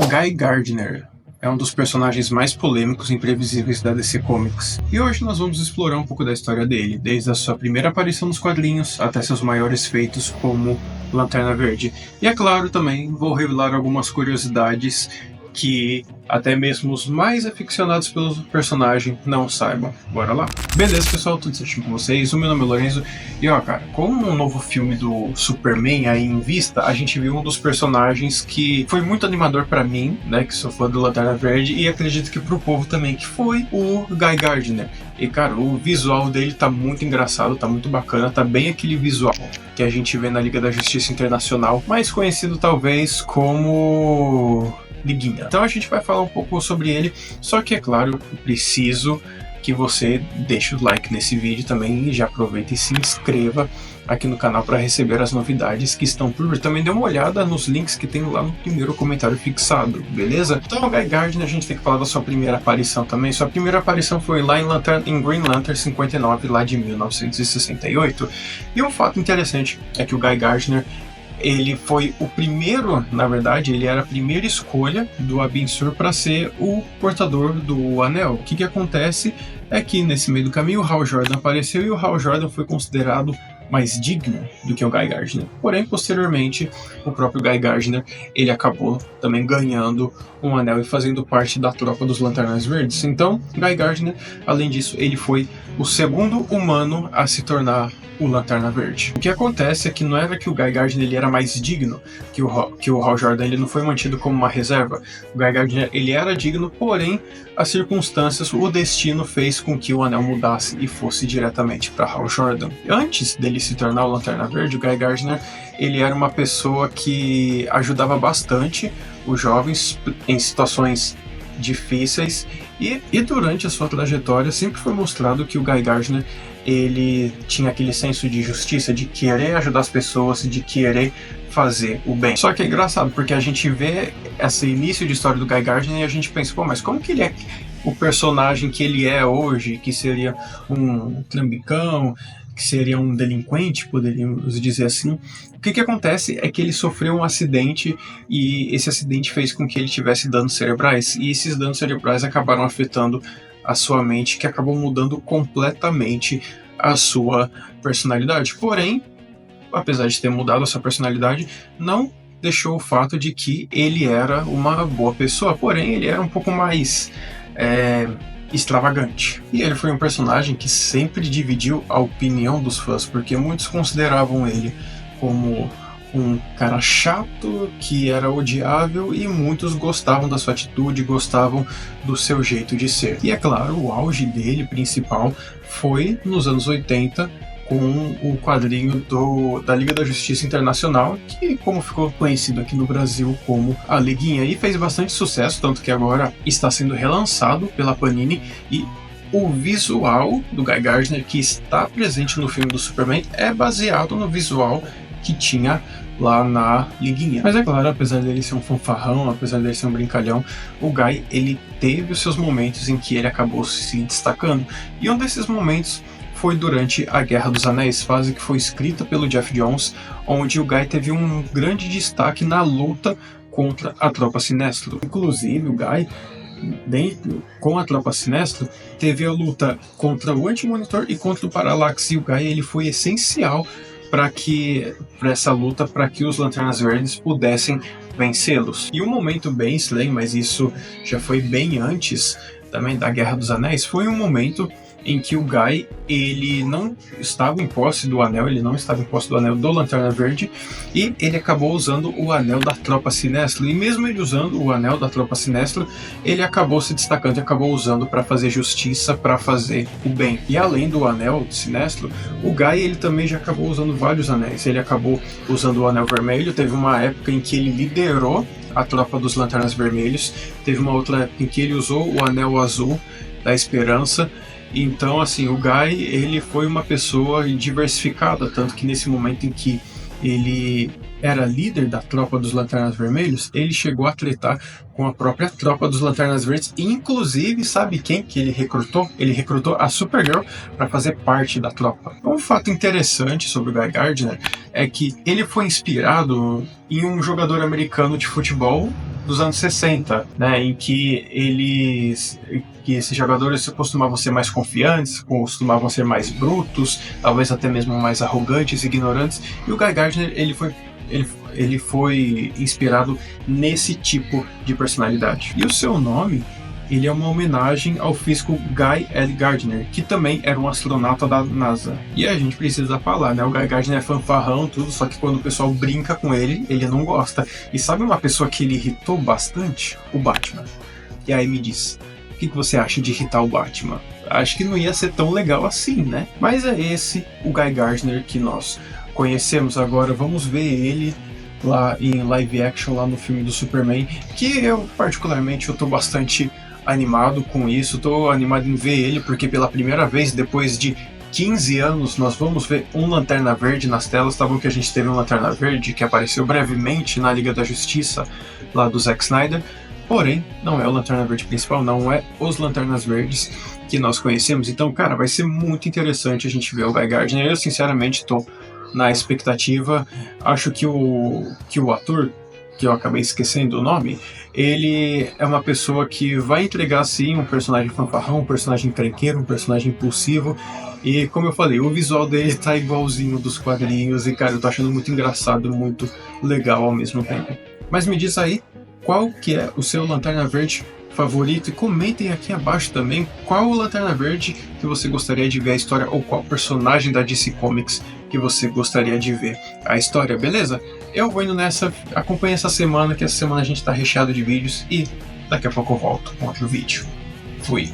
Guy Gardner é um dos personagens mais polêmicos e imprevisíveis da DC Comics. E hoje nós vamos explorar um pouco da história dele, desde a sua primeira aparição nos quadrinhos até seus maiores feitos como Lanterna Verde. E é claro, também vou revelar algumas curiosidades que até mesmo os mais aficionados pelo personagem não saibam. Bora lá? Beleza, pessoal, tudo certinho com vocês? O meu nome é Lorenzo e ó, cara, com um novo filme do Superman aí em vista, a gente viu um dos personagens que foi muito animador pra mim, né, que sou fã do Lanterna Verde, e acredito que pro povo também, que foi o Guy Gardner. E cara, o visual dele tá muito engraçado, tá muito bacana, tá bem aquele visual que a gente vê na Liga da Justiça Internacional, mais conhecido talvez como Liguinha. Então a gente vai falar um pouco sobre ele, só que é claro, preciso que você deixe o like nesse vídeo também e já aproveita e se inscreva aqui no canal para receber as novidades que estão por vir. Também dê uma olhada nos links que tem lá no primeiro comentário fixado, beleza? Então o Guy Gardner, a gente tem que falar da sua primeira aparição também. Sua primeira aparição foi lá em Green Lantern 59, lá de 1968. E um fato interessante é que o Guy Gardner, ele foi o primeiro, na verdade, ele era a primeira escolha do Abin Sur para ser o portador do anel. O que acontece é que nesse meio do caminho o Hal Jordan apareceu e o Hal Jordan foi considerado mais digno do que o Guy Gardner. Porém, posteriormente, o próprio Guy Gardner, ele acabou também ganhando um anel e fazendo parte da tropa dos Lanternas Verdes. Então, Guy Gardner, além disso, ele foi o segundo humano a se tornar o Lanterna Verde. O que acontece é que não era que o Guy Gardner ele era mais digno que o Hal Jordan, ele não foi mantido como uma reserva. O Guy Gardner ele era digno, porém as circunstâncias, o destino fez com que o anel mudasse e fosse diretamente para Hal Jordan. Antes dele se tornar o Lanterna Verde, o Guy Gardner ele era uma pessoa que ajudava bastante os jovens em situações difíceis e durante a sua trajetória sempre foi mostrado que o Guy Gardner ele tinha aquele senso de justiça, de querer ajudar as pessoas, de querer fazer o bem. Só que é engraçado, porque a gente vê esse início de história do Guy Gardner e a gente pensa, pô, mas como que ele é o personagem que ele é hoje, que seria um trambicão, que seria um delinquente, poderíamos dizer assim. O que acontece é que ele sofreu um acidente e esse acidente fez com que ele tivesse danos cerebrais, e esses danos cerebrais acabaram afetando a sua mente, que acabou mudando completamente a sua personalidade. Porém, apesar de ter mudado a sua personalidade, não deixou o fato de que ele era uma boa pessoa, porém ele era um pouco mais extravagante. E ele foi um personagem que sempre dividiu a opinião dos fãs, porque muitos consideravam ele como um cara chato, que era odiável, e muitos gostavam da sua atitude, gostavam do seu jeito de ser. E é claro, o auge dele principal foi nos anos 80, com o quadrinho da Liga da Justiça Internacional, que como ficou conhecido aqui no Brasil como a Liguinha, e fez bastante sucesso, tanto que agora está sendo relançado pela Panini, e o visual do Guy Gardner que está presente no filme do Superman é baseado no visual que tinha lá na Liguinha. Mas é claro, apesar dele ser um fanfarrão, apesar dele ser um brincalhão, o Guy ele teve os seus momentos em que ele acabou se destacando, e um desses momentos foi durante a Guerra dos Anéis, fase que foi escrita pelo Geoff Johns, onde o Guy teve um grande destaque na luta contra a Tropa Sinestro. Inclusive, o Guy, com a Tropa Sinestro, teve a luta contra o Anti-Monitor e contra o Parallax, e o Guy ele foi essencial para essa luta, para que os Lanternas Verdes pudessem vencê-los. E um momento bem estranho, mas isso já foi bem antes também da Guerra dos Anéis, foi um momento em que o Guy ele não estava em posse do anel, ele não estava em posse do anel do Lanterna Verde, e ele acabou usando o anel da Tropa Sinestro, e mesmo ele usando o anel da Tropa Sinestro, ele acabou se destacando e acabou usando para fazer justiça, para fazer o bem. E além do anel Sinestro, o Guy ele também já acabou usando vários anéis. Ele acabou usando o anel vermelho, teve uma época em que ele liderou a tropa dos Lanternas Vermelhos, teve uma outra época em que ele usou o anel azul da Esperança. Então, assim, o Guy, ele foi uma pessoa diversificada, tanto que nesse momento em que ele era líder da tropa dos Lanternas Vermelhos, ele chegou a tretar com a própria tropa dos Lanternas Verdes, e inclusive, sabe quem que ele recrutou? Ele recrutou a Supergirl para fazer parte da tropa. Um fato interessante sobre o Guy Gardner é que ele foi inspirado em um jogador americano de futebol dos anos 60, né, em que esses jogadores costumavam ser mais confiantes, costumavam ser mais brutos, talvez até mesmo mais arrogantes, ignorantes, e o Guy Gardner ele foi inspirado nesse tipo de personalidade. E o seu nome, ele é uma homenagem ao físico Guy L. Gardner, que também era um astronauta da NASA. E a gente precisa falar, né? O Guy Gardner é fanfarrão, tudo, só que quando o pessoal brinca com ele, ele não gosta. E sabe uma pessoa que ele irritou bastante? O Batman. E aí me diz, o que você acha de irritar o Batman? Acho que não ia ser tão legal assim, né? Mas é esse o Guy Gardner que nós conhecemos agora. Vamos ver ele lá em live action, lá no filme do Superman, que eu particularmente eu tô bastante animado com isso, tô animado em ver ele, porque pela primeira vez, depois de 15 anos, nós vamos ver um Lanterna Verde nas telas. Tá bom que a gente teve um Lanterna Verde que apareceu brevemente na Liga da Justiça, lá do Zack Snyder, porém, não é o Lanterna Verde principal, não é os Lanternas Verdes que nós conhecemos. Então, cara, vai ser muito interessante a gente ver o Guy Gardner. Eu, sinceramente, tô na expectativa. Acho que o ator, que eu acabei esquecendo o nome, ele é uma pessoa que vai entregar sim um personagem fanfarrão, um personagem encrenqueiro, um personagem impulsivo, e como eu falei, o visual dele tá igualzinho dos quadrinhos, e cara, eu tô achando muito engraçado, muito legal ao mesmo tempo. Mas me diz aí, qual que é o seu Lanterna Verde favorito, e comentem aqui abaixo também qual o Lanterna Verde que você gostaria de ver a história, ou qual personagem da DC Comics que você gostaria de ver a história, beleza? Eu vou indo nessa, acompanha essa semana, que essa semana a gente tá recheado de vídeos, e daqui a pouco eu volto com outro vídeo. Fui!